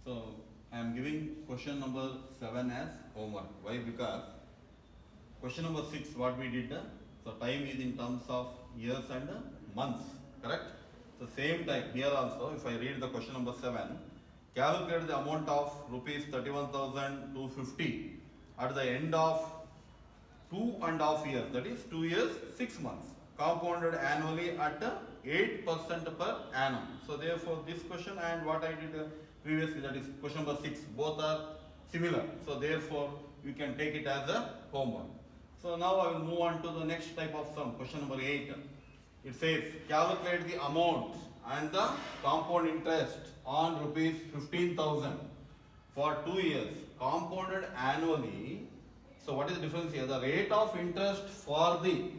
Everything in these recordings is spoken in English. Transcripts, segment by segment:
So I am giving question number 7 as homework. Why? Because question number 6 what we did, so time is in terms of years and months, correct? So same time here also, if I read the question number 7, calculate the amount of rupees 31,250 at the end of 2.5 years, that is 2 years 6 months, compounded annually at 8% per annum. So therefore this question and what I did previously, that is question number 6, both are similar. So therefore you can take it as a homework. So now I will move on to the next type of sum, question number 8. It says calculate the amount and the compound interest on rupees 15,000 for 2 years, compounded annually. So what is the difference here? The rate of interest for the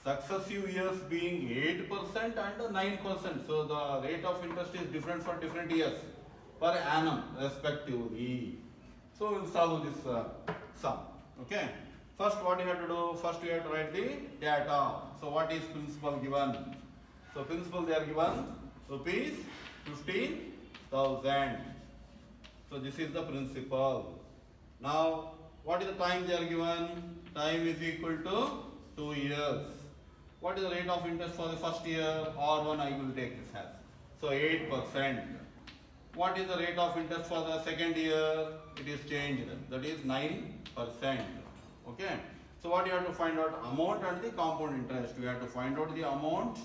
successive years being 8% and 9%. So the rate of interest is different for different years per annum respectively. So we will solve this sum. Okay. First what you have to do? First you have to write the data. So what is principal given? So principal they are given rupees 15,000. So this is the principal. Now what is the time they are given? Time is equal to 2 years. What is the rate of interest for the first year? R1 I will take this as. So 8%. What is the rate of interest for the second year? It is changed. That is 9%. Okay. So what you have to find out? Amount and the compound interest. We have to find out the amount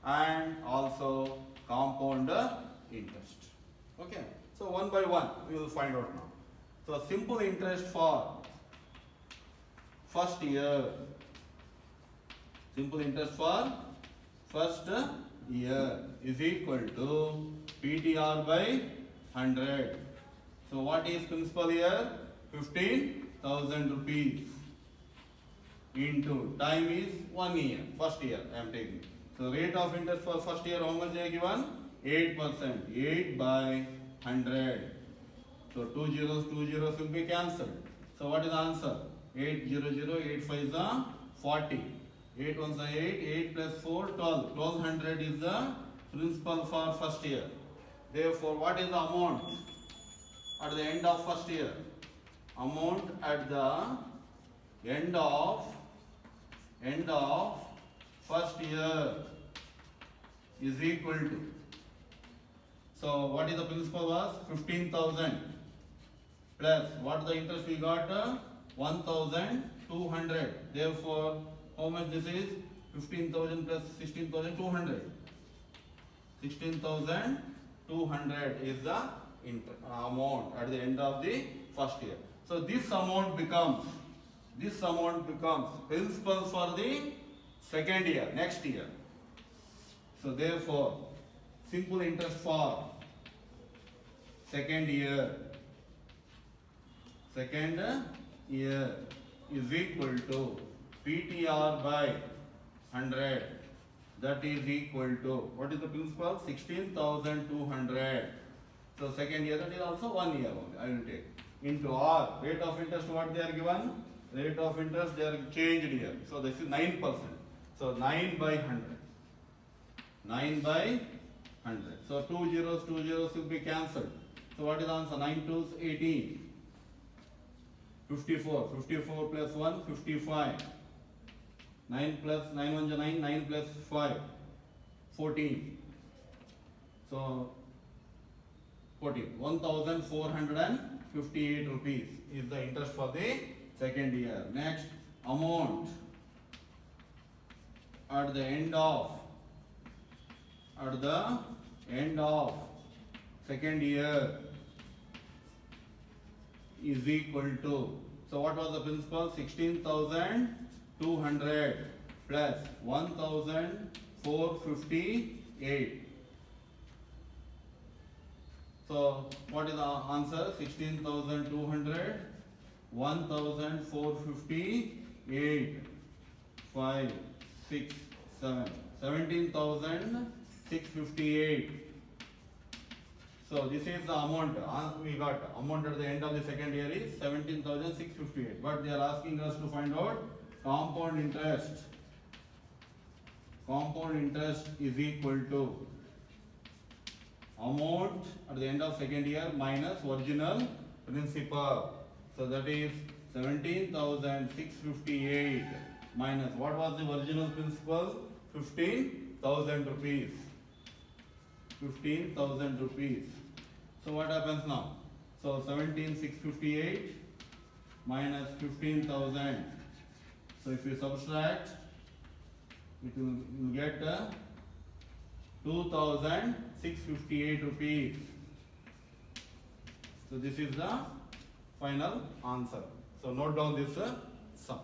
and also compound interest. Okay. So one by one we will find out now. So simple interest for first year. Simple interest for first year is equal to PTR by 100. So what is principal here? 15,000 rupees into time is 1 year. First year I am taking. So rate of interest for first year how much they are given? 8%. 8 by 100. So 2 zeros will be cancelled. So what is the answer? 800, 8 5 is 40. 8 1s are 8, 8 plus 4, 12. 1200 is the principal for first year. Therefore, what is the amount at the end of first year? Amount at the end of first year is equal to. So what is the principal was? 15,000 plus what the interest we got? 1,200. Therefore, how much this is? 15,000 plus 16,200. 16,200 is the amount at the end of the first year. So this amount becomes principal for the second year, next year. So therefore, simple interest for second year is equal to PTR by 100. That is equal to, what is the principal? 16,200. So second year, that is also 1 year only. I will take into R. Rate of interest what they are given? Rate of interest they are changed here. So this is 9%. So 9 by 100. 9 by 100. So 2 zeros will be cancelled. So what is the answer? 9 2s 18. 54. 54 plus 1, 55. 9 plus 9 1 is 9. 9 plus 5, 14. So 14. 1,458 rupees is the interest for the second year. Next, amount at the end of second year is equal to. So what was the principal? 16,200 plus 1,458. So what is the answer? 16,200, 1,458, 5, 6, 7, 17,658. So this is the amount we got. Amount at the end of the second year is 17,658. But they are asking us to find out compound interest. Compound interest is equal to amount at the end of second year minus original principal. So that is 17,658 minus what was the original principal? 15,000 rupees. 15,000 rupees. So what happens now? So 17,658 minus 15,000. So if you subtract, it will you get 2,658 rupees. So this is the final answer. So note down this sum.